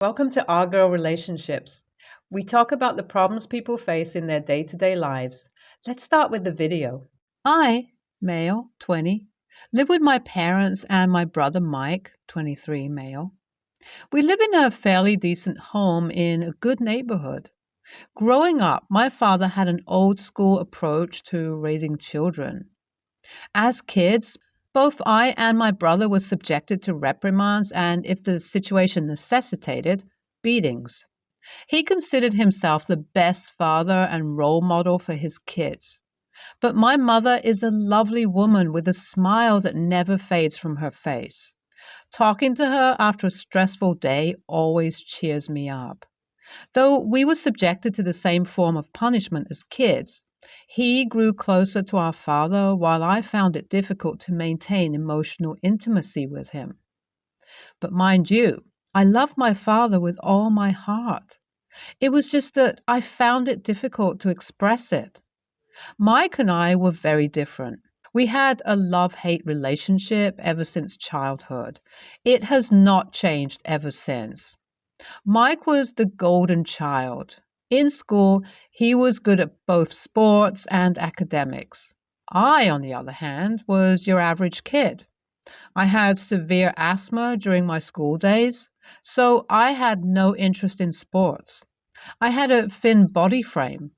Welcome to Our Girl Relationships. We talk about the problems people face in their day-to-day lives. Let's start with the video. I, male, 20, live with my parents and my brother Mike, 23, male. We live in a fairly decent home in a good neighborhood. Growing up, my father had an old school approach to raising children. As kids, both I and my brother were subjected to reprimands and, if the situation necessitated, beatings. He considered himself the best father and role model for his kids. But my mother is a lovely woman with a smile that never fades from her face. Talking to her after a stressful day always cheers me up. Though we were subjected to the same form of punishment as kids, he grew closer to our father while I found it difficult to maintain emotional intimacy with him. But mind you, I love my father with all my heart. It was just that I found it difficult to express it. Mike and I were very different. We had a love-hate relationship ever since childhood. It has not changed ever since. Mike was the golden child. In school, he was good at both sports and academics. I, on the other hand, was your average kid. I had severe asthma during my school days, so I had no interest in sports. I had a thin body frame.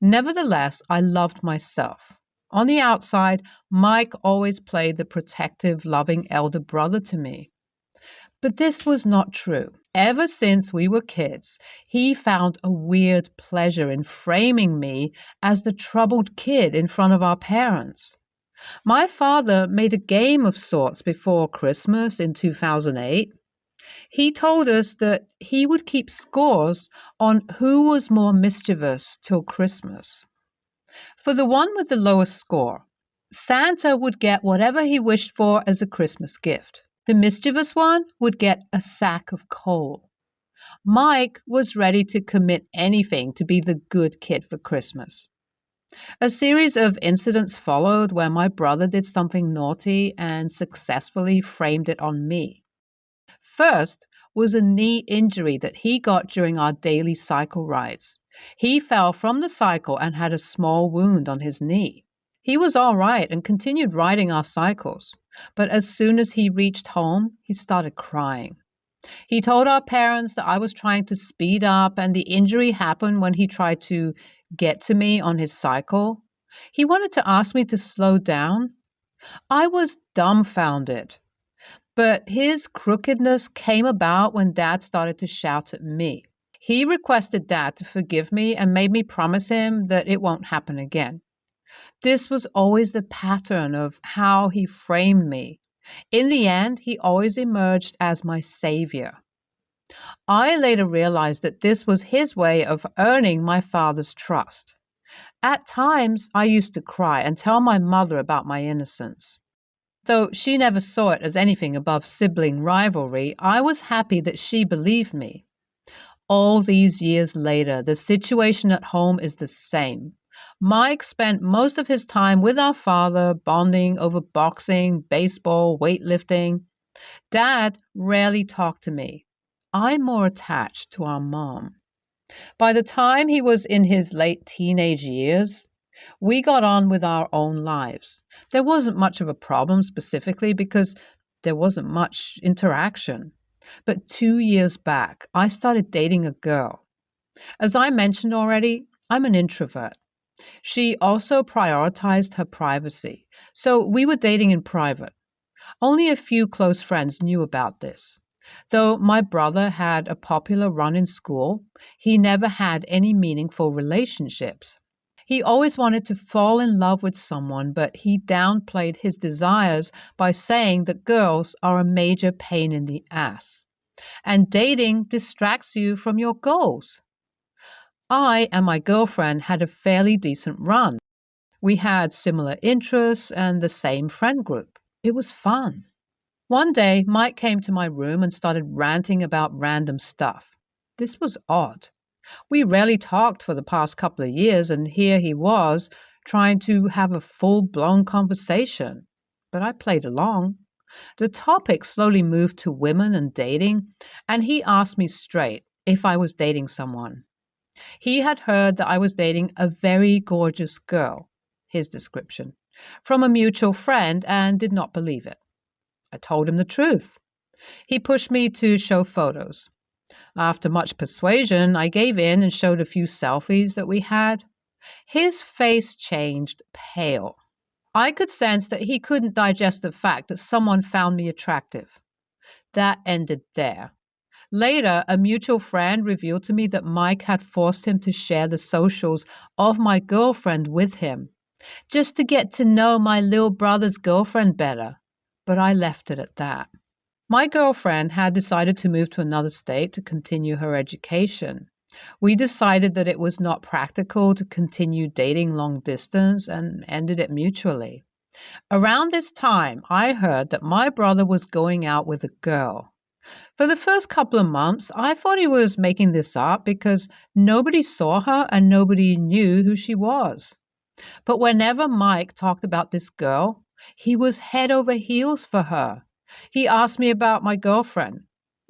Nevertheless, I loved myself. On the outside, Mike always played the protective, loving elder brother to me. But this was not true. Ever since we were kids, he found a weird pleasure in framing me as the troubled kid in front of our parents. My father made a game of sorts before Christmas in 2008. He told us that he would keep scores on who was more mischievous till Christmas. For the one with the lowest score, Santa would get whatever he wished for as a Christmas gift. The mischievous one would get a sack of coal. Mike was ready to commit anything to be the good kid for Christmas. A series of incidents followed where my brother did something naughty and successfully framed it on me. First was a knee injury that he got during our daily cycle rides. He fell from the cycle and had a small wound on his knee. He was all right and continued riding our cycles, but as soon as he reached home, he started crying. He told our parents that I was trying to speed up and the injury happened when he tried to get to me on his cycle. He wanted to ask me to slow down. I was dumbfounded. But his crookedness came about when Dad started to shout at me. He requested Dad to forgive me and made me promise him that it won't happen again. This was always the pattern of how he framed me. In the end, he always emerged as my savior. I later realized that this was his way of earning my father's trust. At times, I used to cry and tell my mother about my innocence. Though she never saw it as anything above sibling rivalry, I was happy that she believed me. All these years later, the situation at home is the same. Mike spent most of his time with our father, bonding over boxing, baseball, weightlifting. Dad rarely talked to me. I'm more attached to our mom. By the time he was in his late teenage years, we got on with our own lives. There wasn't much of a problem specifically because there wasn't much interaction. But 2 years back, I started dating a girl. As I mentioned already, I'm an introvert. She also prioritized her privacy, so we were dating in private. Only a few close friends knew about this. Though my brother had a popular run in school, he never had any meaningful relationships. He always wanted to fall in love with someone, but he downplayed his desires by saying that girls are a major pain in the ass, and dating distracts you from your goals. I and my girlfriend had a fairly decent run. We had similar interests and the same friend group. It was fun. One day, Mike came to my room and started ranting about random stuff. This was odd. We rarely talked for the past couple of years, and here he was, trying to have a full-blown conversation. But I played along. The topic slowly moved to women and dating, and he asked me straight if I was dating someone. He had heard that I was dating a very gorgeous girl, his description, from a mutual friend and did not believe it. I told him the truth. He pushed me to show photos. After much persuasion, I gave in and showed a few selfies that we had. His face changed pale. I could sense that he couldn't digest the fact that someone found me attractive. That ended there. Later, a mutual friend revealed to me that Mike had forced him to share the socials of my girlfriend with him, just to get to know my little brother's girlfriend better. But I left it at that. My girlfriend had decided to move to another state to continue her education. We decided that it was not practical to continue dating long distance and ended it mutually. Around this time, I heard that my brother was going out with a girl. For the first couple of months, I thought he was making this up because nobody saw her and nobody knew who she was. But whenever Mike talked about this girl, he was head over heels for her. He asked me about my girlfriend.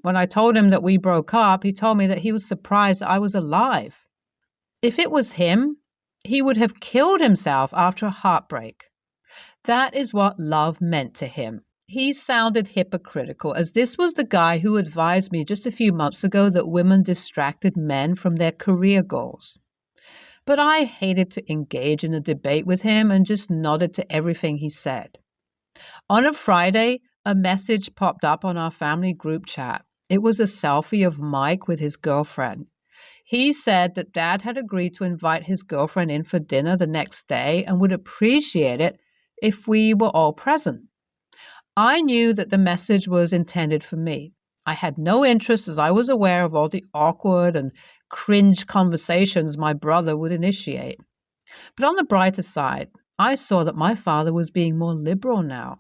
When I told him that we broke up, he told me that he was surprised I was alive. If it was him, he would have killed himself after a heartbreak. That is what love meant to him. He sounded hypocritical, as this was the guy who advised me just a few months ago that women distracted men from their career goals. But I hated to engage in a debate with him and just nodded to everything he said. On a Friday, a message popped up on our family group chat. It was a selfie of Mike with his girlfriend. He said that Dad had agreed to invite his girlfriend in for dinner the next day and would appreciate it if we were all present. I knew that the message was intended for me. I had no interest, as I was aware of all the awkward and cringe conversations my brother would initiate. But on the brighter side, I saw that my father was being more liberal now.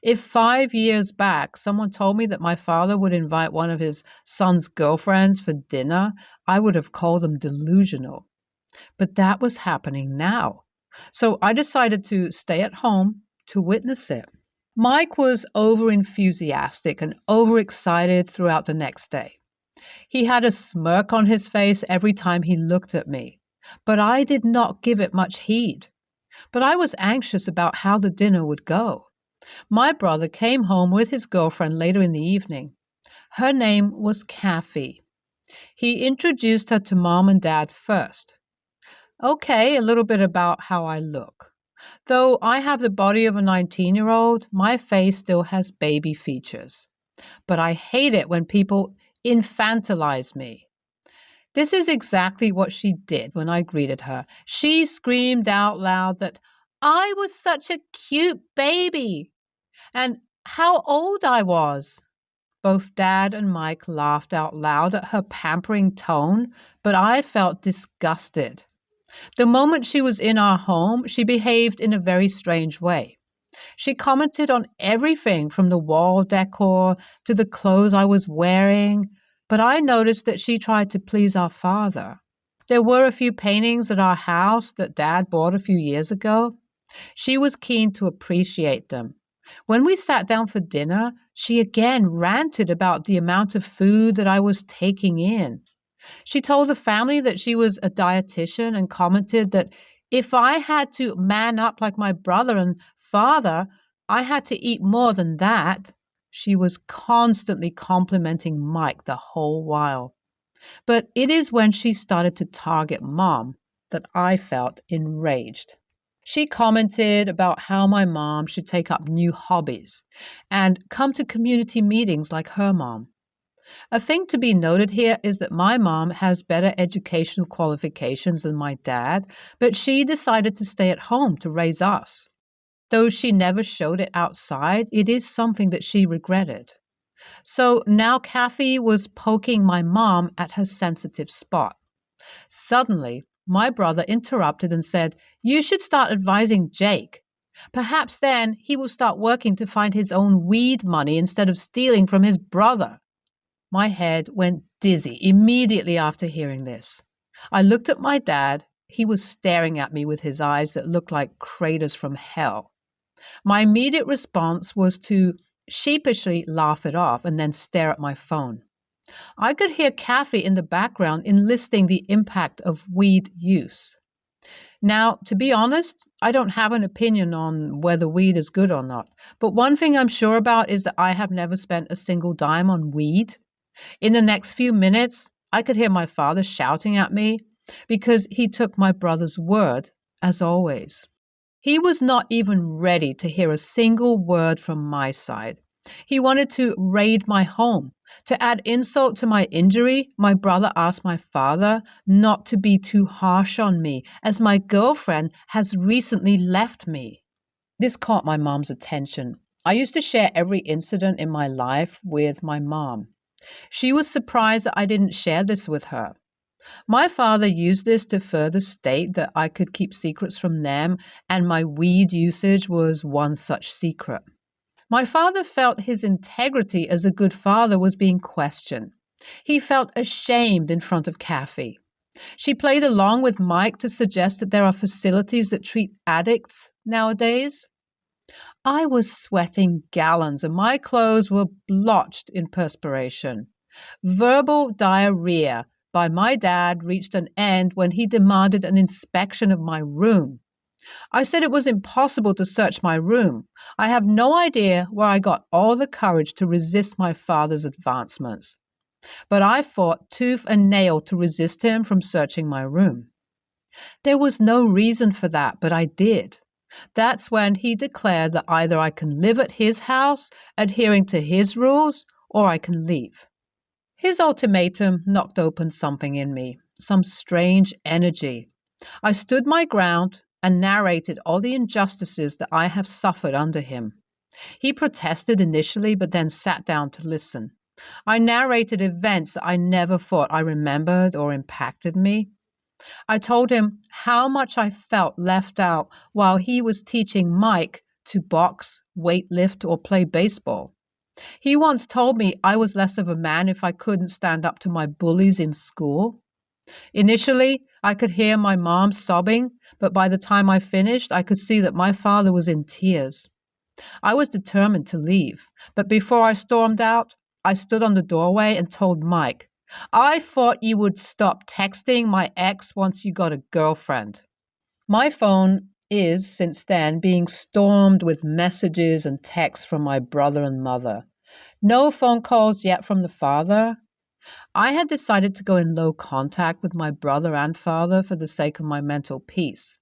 If 5 years back someone told me that my father would invite one of his son's girlfriends for dinner, I would have called them delusional. But that was happening now. So I decided to stay at home to witness it. Mike was over-enthusiastic and overexcited throughout the next day. He had a smirk on his face every time he looked at me, but I did not give it much heed. But I was anxious about how the dinner would go. My brother came home with his girlfriend later in the evening. Her name was Kathy. He introduced her to Mom and Dad first. Okay, a little bit about how I look. Though I have the body of a 19-year-old, my face still has baby features. But I hate it when people infantilize me. This is exactly what she did when I greeted her. She screamed out loud that I was such a cute baby and how old I was. Both Dad and Mike laughed out loud at her pampering tone, but I felt disgusted. The moment she was in our home, she behaved in a very strange way. She commented on everything from the wall decor to the clothes I was wearing, but I noticed that she tried to please our father. There were a few paintings at our house that Dad bought a few years ago. She was keen to appreciate them. When we sat down for dinner, she again ranted about the amount of food that I was taking in. She told the family that she was a dietitian and commented that if I had to man up like my brother and father, I had to eat more than that. She was constantly complimenting Mike the whole while. But it is when she started to target Mom that I felt enraged. She commented about how my mom should take up new hobbies and come to community meetings like her mom. A thing to be noted here is that my mom has better educational qualifications than my dad, but she decided to stay at home to raise us. Though she never showed it outside, it is something that she regretted. So now Kathy was poking my mom at her sensitive spot. Suddenly, my brother interrupted and said, "You should start advising Jake. Perhaps then he will start working to find his own weed money instead of stealing from his brother." My head went dizzy immediately after hearing this. I looked at my dad. He was staring at me with his eyes that looked like craters from hell. My immediate response was to sheepishly laugh it off and then stare at my phone. I could hear Kathy in the background enlisting the impact of weed use. Now, to be honest, I don't have an opinion on whether weed is good or not. But one thing I'm sure about is that I have never spent a single dime on weed. In the next few minutes, I could hear my father shouting at me because he took my brother's word, as always. He was not even ready to hear a single word from my side. He wanted to raid my home. To add insult to my injury, my brother asked my father not to be too harsh on me, as my girlfriend has recently left me. This caught my mom's attention. I used to share every incident in my life with my mom. She was surprised that I didn't share this with her. My father used this to further state that I could keep secrets from them, and my weed usage was one such secret. My father felt his integrity as a good father was being questioned. He felt ashamed in front of Kathy. She played along with Mike to suggest that there are facilities that treat addicts nowadays. I was sweating gallons and my clothes were blotched in perspiration. Verbal diarrhea by my dad reached an end when he demanded an inspection of my room. I said it was impossible to search my room. I have no idea where I got all the courage to resist my father's advancements. But I fought tooth and nail to resist him from searching my room. There was no reason for that, but I did. That's when he declared that either I can live at his house, adhering to his rules, or I can leave. His ultimatum knocked open something in me, some strange energy. I stood my ground and narrated all the injustices that I have suffered under him. He protested initially, but then sat down to listen. I narrated events that I never thought I remembered or impacted me. I told him how much I felt left out while he was teaching Mike to box, weightlift, or play baseball. He once told me I was less of a man if I couldn't stand up to my bullies in school. Initially, I could hear my mom sobbing, but by the time I finished, I could see that my father was in tears. I was determined to leave, but before I stormed out, I stood on the doorway and told Mike, "I thought you would stop texting my ex once you got a girlfriend." My phone is, since then, being stormed with messages and texts from my brother and mother. No phone calls yet from the father. I had decided to go in low contact with my brother and father for the sake of my mental peace.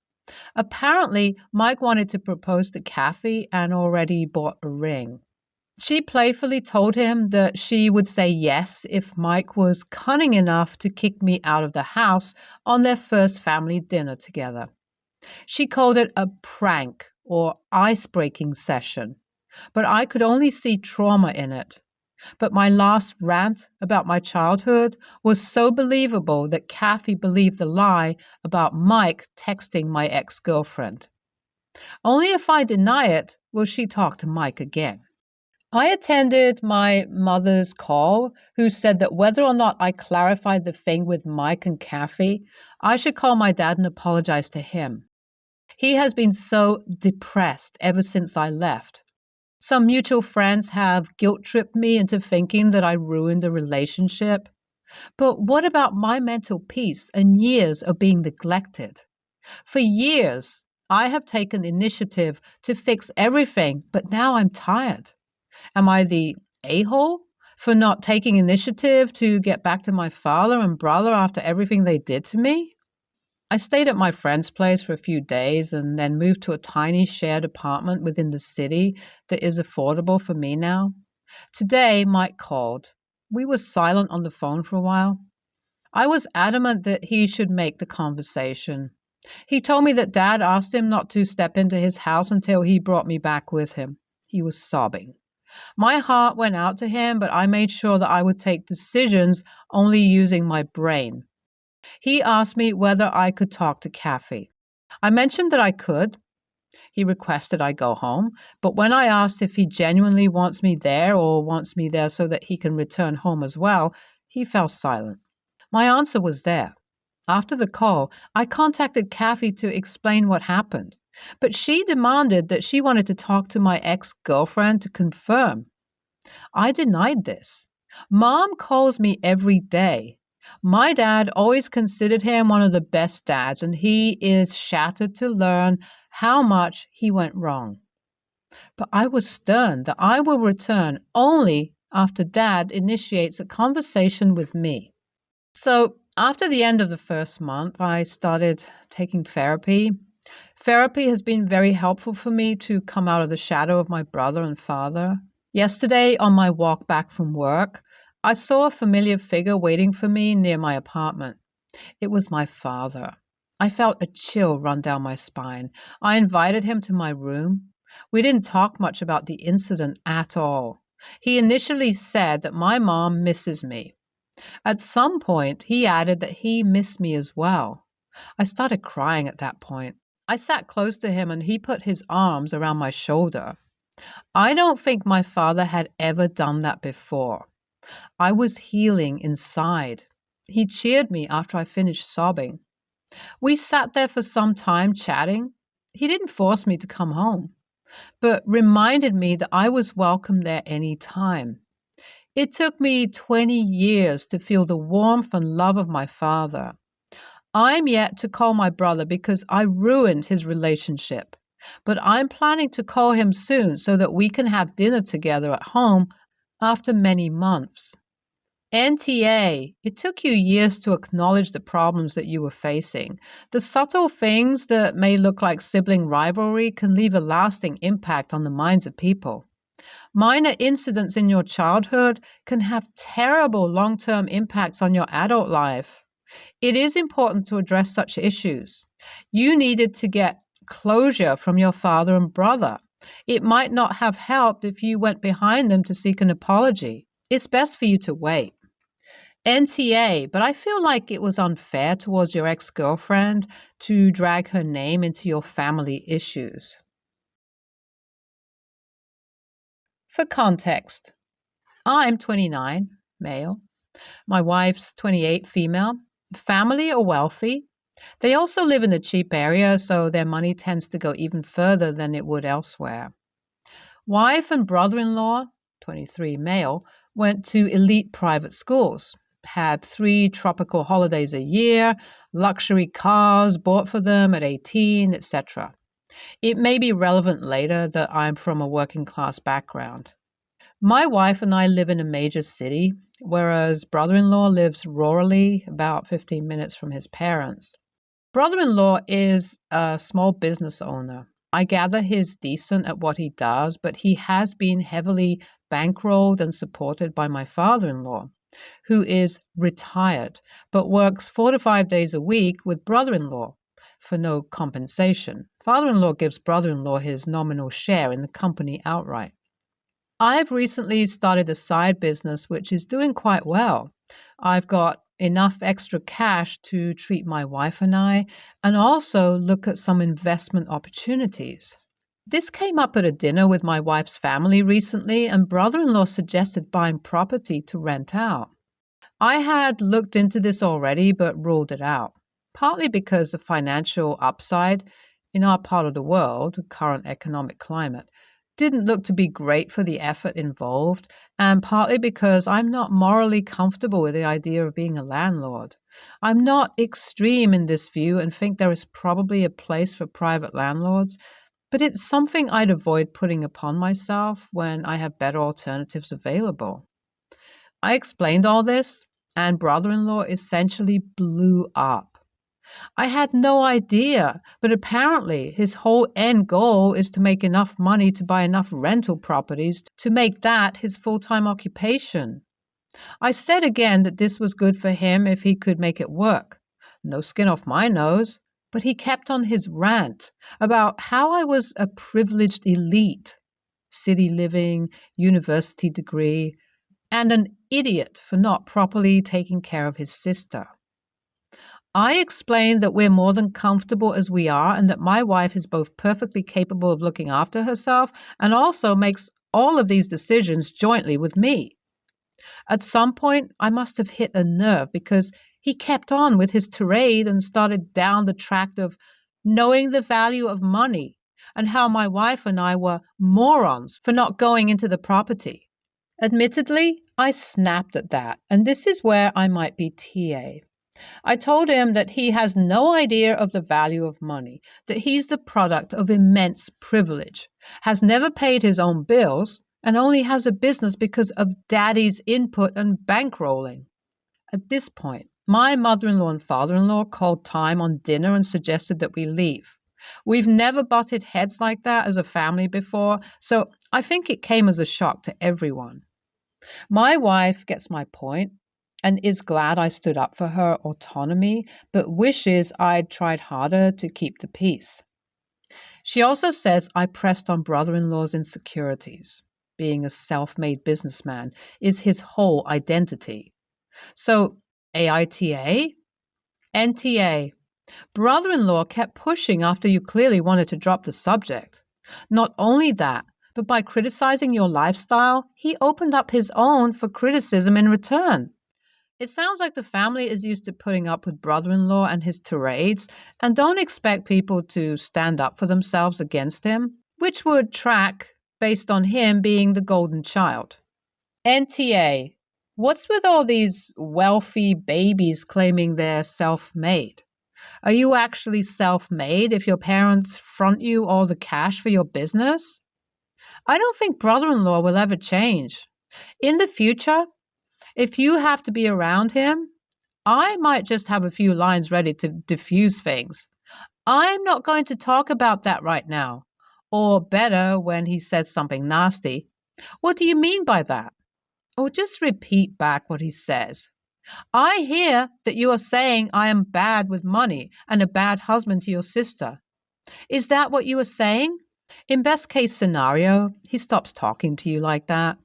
Apparently, Mike wanted to propose to Kathy and already bought a ring. She playfully told him that she would say yes if Mike was cunning enough to kick me out of the house on their first family dinner together. She called it a prank or ice-breaking session, but I could only see trauma in it. But my last rant about my childhood was so believable that Kathy believed the lie about Mike texting my ex-girlfriend. Only if I deny it will she talk to Mike again. I attended my mother's call, who said that whether or not I clarified the thing with Mike and Kathy, I should call my dad and apologize to him. He has been so depressed ever since I left. Some mutual friends have guilt-tripped me into thinking that I ruined the relationship. But what about my mental peace and years of being neglected? For years, I have taken initiative to fix everything, but now I'm tired. Am I the a-hole for not taking initiative to get back to my father and brother after everything they did to me? I stayed at my friend's place for a few days and then moved to a tiny shared apartment within the city that is affordable for me now. Today, Mike called. We were silent on the phone for a while. I was adamant that he should make the conversation. He told me that Dad asked him not to step into his house until he brought me back with him. He was sobbing. My heart went out to him, but I made sure that I would take decisions only using my brain. He asked me whether I could talk to Kathy. I mentioned that I could. He requested I go home, but when I asked if he genuinely wants me there or wants me there so that he can return home as well, he fell silent. My answer was there. After the call, I contacted Kathy to explain what happened, but she demanded that she wanted to talk to my ex-girlfriend to confirm. I denied this. Mom calls me every day. My dad always considered him one of the best dads, and he is shattered to learn how much he went wrong. But I was stern that I will return only after Dad initiates a conversation with me. So, after the end of the first month, I started taking therapy. Therapy has been very helpful for me to come out of the shadow of my brother and father. Yesterday, on my walk back from work, I saw a familiar figure waiting for me near my apartment. It was my father. I felt a chill run down my spine. I invited him to my room. We didn't talk much about the incident at all. He initially said that my mom misses me. At some point, he added that he missed me as well. I started crying at that point. I sat close to him and he put his arms around my shoulder. I don't think my father had ever done that before. I was healing inside. He cheered me after I finished sobbing. We sat there for some time chatting. He didn't force me to come home, but reminded me that I was welcome there any time. It took me 20 years to feel the warmth and love of my father. I'm yet to call my brother because I ruined his relationship, but I'm planning to call him soon so that we can have dinner together at home after many months. NTA, it took you years to acknowledge the problems that you were facing. The subtle things that may look like sibling rivalry can leave a lasting impact on the minds of people. Minor incidents in your childhood can have terrible long-term impacts on your adult life. It is important to address such issues. You needed to get closure from your father and brother. It might not have helped if you went behind them to seek an apology. It's best for you to wait. NTA, but I feel like it was unfair towards your ex-girlfriend to drag her name into your family issues. For context, I'm 29, male. My wife's 28, female. Family are wealthy. They also live in a cheap area, so their money tends to go even further than it would elsewhere. Wife and brother-in-law, 23, male, went to elite private schools, had 3 tropical holidays a year, luxury cars bought for them at 18, etc. It may be relevant later that I'm from a working class background. My wife and I live in a major city, whereas brother-in-law lives rurally, about 15 minutes from his parents. Brother-in-law is a small business owner. I gather he's decent at what he does, but he has been heavily bankrolled and supported by my father-in-law, who is retired but works 4 to 5 days a week with brother-in-law for no compensation. Father-in-law gives brother-in-law his nominal share in the company outright. I've recently started a side business which is doing quite well. I've got enough extra cash to treat my wife and I, and also look at some investment opportunities. This came up at a dinner with my wife's family recently, and brother-in-law suggested buying property to rent out. I had looked into this already but ruled it out, partly because the financial upside in our part of the world, current economic climate, didn't look to be great for the effort involved, and partly because I'm not morally comfortable with the idea of being a landlord. I'm not extreme in this view and think there is probably a place for private landlords, but it's something I'd avoid putting upon myself when I have better alternatives available. I explained all this, and brother-in-law essentially blew up. I had no idea, but apparently his whole end goal is to make enough money to buy enough rental properties to make that his full-time occupation. I said again that this was good for him if he could make it work. No skin off my nose, but he kept on his rant about how I was a privileged elite, city living, university degree, and an idiot for not properly taking care of his sister. I explained that we're more than comfortable as we are and that my wife is both perfectly capable of looking after herself and also makes all of these decisions jointly with me. At some point, I must have hit a nerve because he kept on with his tirade and started down the track of knowing the value of money and how my wife and I were morons for not going into the property. Admittedly, I snapped at that, and this is where I might be TA. I told him that he has no idea of the value of money, that he's the product of immense privilege, has never paid his own bills, and only has a business because of daddy's input and bankrolling. At this point, my mother-in-law and father-in-law called time on dinner and suggested that we leave. We've never butted heads like that as a family before, so I think it came as a shock to everyone. My wife gets my point and is glad I stood up for her autonomy, but wishes I'd tried harder to keep the peace. She also says I pressed on brother-in-law's insecurities. Being a self-made businessman is his whole identity. So, AITA? NTA. Brother-in-law kept pushing after you clearly wanted to drop the subject. Not only that, but by criticizing your lifestyle, he opened up his own for criticism in return. It sounds like the family is used to putting up with brother-in-law and his tirades and don't expect people to stand up for themselves against him, which would track based on him being the golden child. NTA. What's with all these wealthy babies claiming they're self-made? Are you actually self-made if your parents front you all the cash for your business? I don't think brother-in-law will ever change. In the future, if you have to be around him, I might just have a few lines ready to diffuse things. I'm not going to talk about that right now. Or better, when he says something nasty. What do you mean by that? Or just repeat back what he says. I hear that you are saying I am bad with money and a bad husband to your sister. Is that what you are saying? In best case scenario, he stops talking to you like that.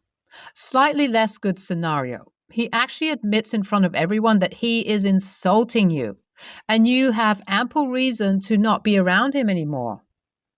Slightly less good scenario. He actually admits in front of everyone that he is insulting you, and you have ample reason to not be around him anymore.